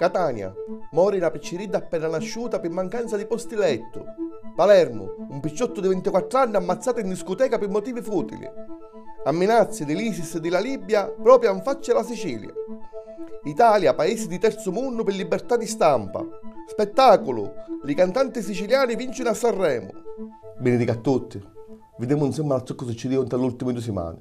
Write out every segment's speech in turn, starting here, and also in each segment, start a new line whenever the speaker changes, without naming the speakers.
Catania, muore una picciridda appena nasciuta per mancanza di posti letto. Palermo, un picciotto di 24 anni ammazzato in discoteca per motivi futili. Amminazzi dell'ISIS e della Libia proprio in faccia alla Sicilia. Italia, paesi di terzo mondo per libertà di stampa. Spettacolo, i cantanti siciliani vincono a Sanremo. Benedica a tutti, vediamo insieme a ciò che succedeva nelle ultime 2 settimane.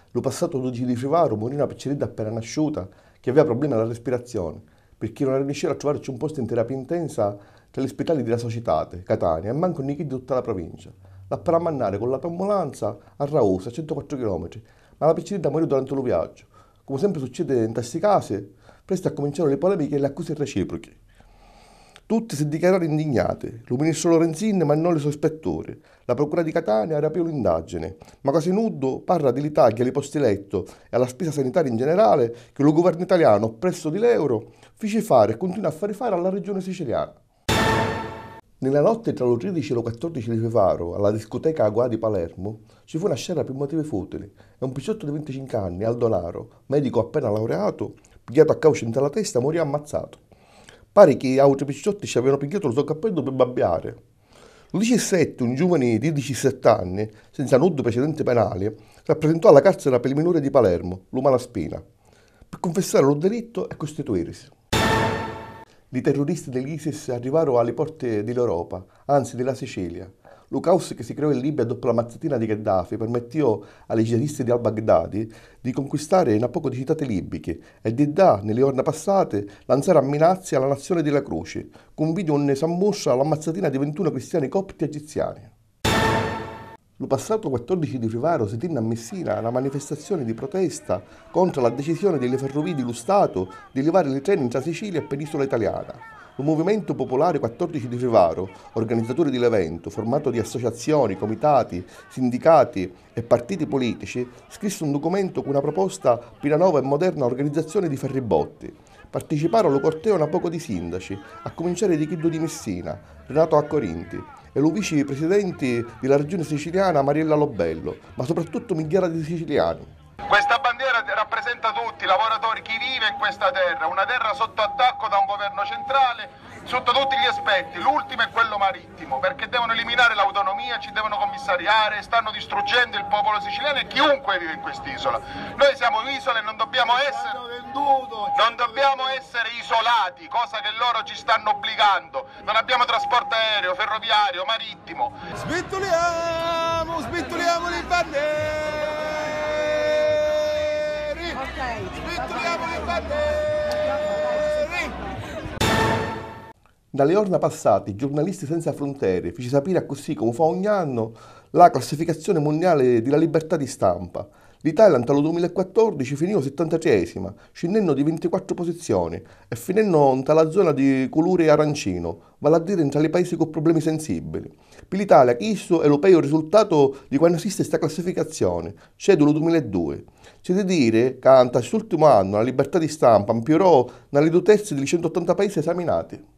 Lo passato 12 di febbraio morì una picciridda appena nasciuta che aveva problemi alla respirazione, perché non riusciva a trovarci un posto in terapia intensa tra gli ospedali della Societate, Catania, e manco nei di tutta la provincia. La per ammannare con l'ambulanza a Raosa, a 104 km, ma la picciridda morì durante il viaggio. Come sempre succede in questi casi, presto a cominciare le polemiche e le accuse reciproche. Tutti si dichiararono indignati, il ministro Lorenzin mandò i suoi ispettori, la procura di Catania riaprì l'indagine, ma quasi nudo parla degli tagli ai posti letto e alla spesa sanitaria in generale che il governo italiano, oppresso di l'euro, fece fare e continua a fare fare alla regione siciliana. Nella notte tra lo 13 e lo 14 di febbraio, alla discoteca Agua di Palermo, ci fu una scena per motivi futili e un picciotto di 25 anni, Aldonaro, medico appena laureato, pigliato a cauce in la testa, morì ammazzato. Pare che altri picciotti ci avevano pigliato il suo cappello per babbiare. Il 17, un giovane di 17 anni, senza nudo precedenti penali, rappresentò alla carcere per il minore di Palermo, l'Umana Spina, per confessare lo delitto e costituirsi. I terroristi dell'ISIS arrivarono alle porte dell'Europa, anzi della Sicilia. Lo caos che si creò in Libia dopo la mazzatina di Gheddafi permettò ai jihadisti di al-Baghdadi di conquistare una poco di città libiche e di da, nelle ore passate, lanciare amminazzi alla nazione della Croce, con video un sammuscia alla mazzatina di 21 cristiani copti egiziani. Lo passato 14 di febbraio si tenne a Messina una manifestazione di protesta contro la decisione delle ferrovie dello Stato di levare le treni tra Sicilia e penisola italiana. Il Movimento Popolare 14 di febbraio, organizzatore dell'evento, formato di associazioni, comitati, sindacati e partiti politici, scrisse un documento con una proposta per una nuova e moderna organizzazione di ferribotti. Parteciparono allo corteo una poco di sindaci, a cominciare di Chiddo di Messina, Renato Accorinti, e lo vicepresidente della regione siciliana Mariella Lobello, ma soprattutto migliaia di siciliani.
Questa bandiera rappresenta tutti i lavoratori, chi vive in questa terra, una terra sotto attacco da un governo centrale, sotto tutti gli aspetti. L'ultimo è quello marittimo, perché devono eliminare l'autonomia, ci devono commissariare, stanno distruggendo il popolo siciliano e chiunque vive in quest'isola. Noi siamo isole e non dobbiamo essere isolati, cosa che loro ci stanno obbligando. Non abbiamo trasporto aereo, ferroviario, marittimo.
Svittoliamo le bandiere!
Dalle giorni passate, i giornalisti senza frontiere fece sapere così come fa ogni anno la classificazione mondiale della libertà di stampa. L'Italia nel 2014 finì 73esima, scendendo di 24 posizioni e finendo nella zona di colore arancino, vale a dire tra i paesi con problemi sensibili. Per l'Italia questo è il risultato di quando esiste questa classificazione, cioè del 2002. C'è da dire che in quest'ultimo anno la libertà di stampa ampliò nelle 2/3 degli 180 paesi esaminati.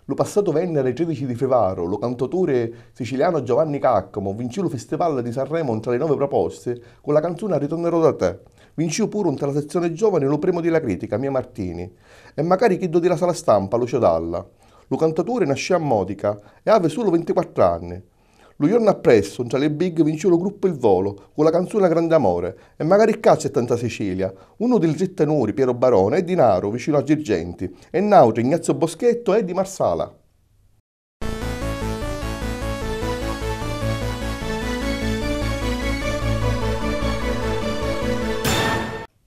Lo passato Venere 13 di febbraio, lo cantautore siciliano Giovanni Caccamo vince il Festival di Sanremo tra le 9 proposte con la canzone Ritornerò da te. Vince pure tra la sezione giovane lo premio della critica, Mia Martini. E magari chi do della sala stampa, Lucio Dalla. Lo cantautore nasce a Modica e aveva solo 24 anni. Lo giorno appresso, tra le big, vince lo gruppo Il Volo con la canzone Grande Amore. E magari caccia è tanta Sicilia. Uno dei tre tenori, Piero Barone, è di Naro, vicino a Girgenti. E Nautri, Ignazio Boschetto e di Marsala.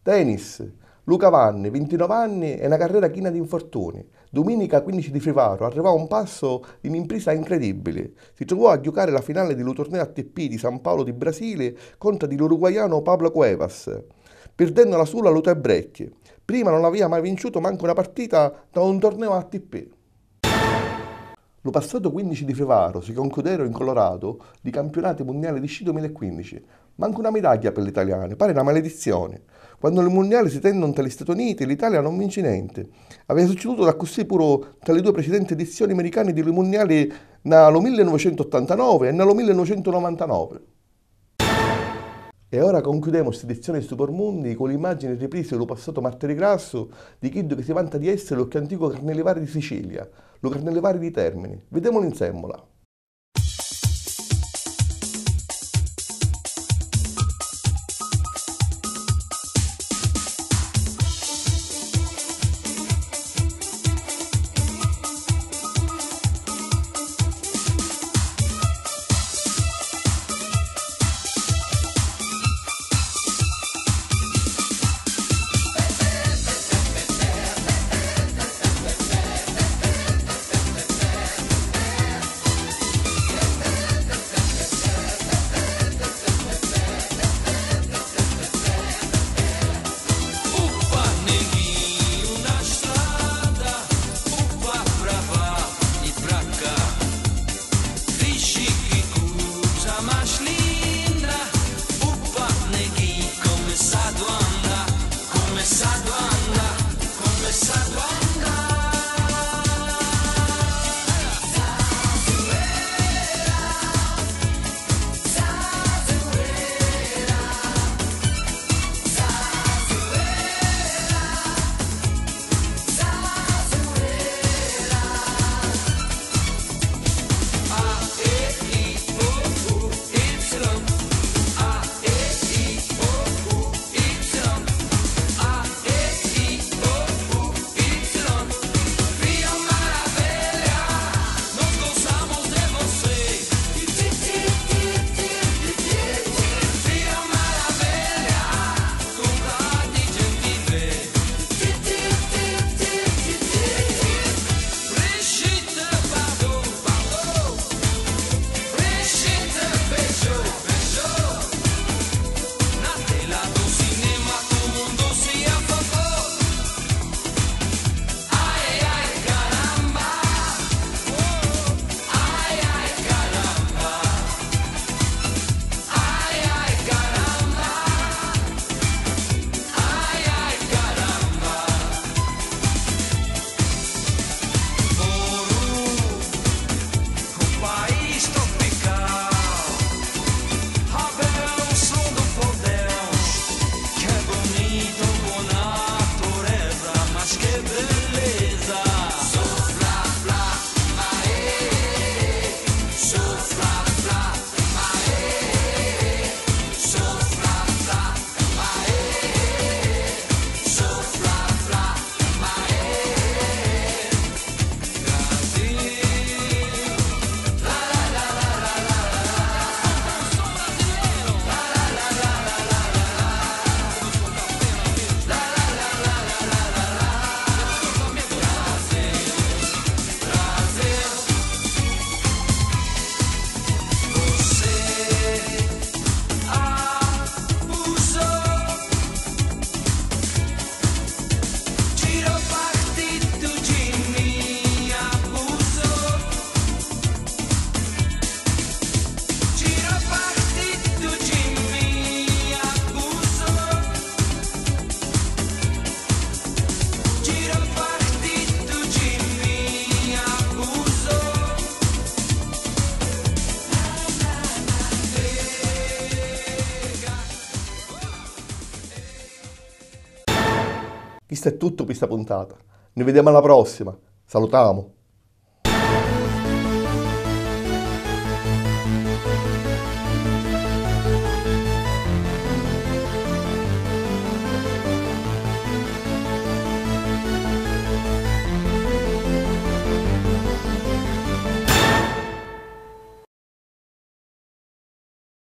Tennis. Luca Vanni, 29 anni e una carriera china di infortuni. Domenica 15 di febbraio arrivò a un passo di un'impresa incredibile. Si trovò a giocare la finale del torneo ATP di San Paolo di Brasile contro l'uruguaiano Pablo Cuevas, perdendo la sola tie break. Prima non aveva mai vinto manco una partita da un torneo ATP. Lo passato 15 di febbraio si concluderono in Colorado i campionati mondiali di sci 2015. Manca una medaglia per gli italiani, pare una maledizione. Quando i mondiali si tendono tra gli Stati Uniti, l'Italia non vince niente. Aveva succeduto da così pure tra le 2 precedenti edizioni americane dei mondiali nel 1989 e nel 1999. E ora concludiamo questa edizione di Supermundi con l'immagine ripresa dello passato martire grasso di chi che si vanta di essere lo più antico carnevale di Sicilia, lo carnevale di Termini. Vediamolo in semmola. Questo è tutto per questa puntata. Noi vediamo alla prossima. Salutiamo.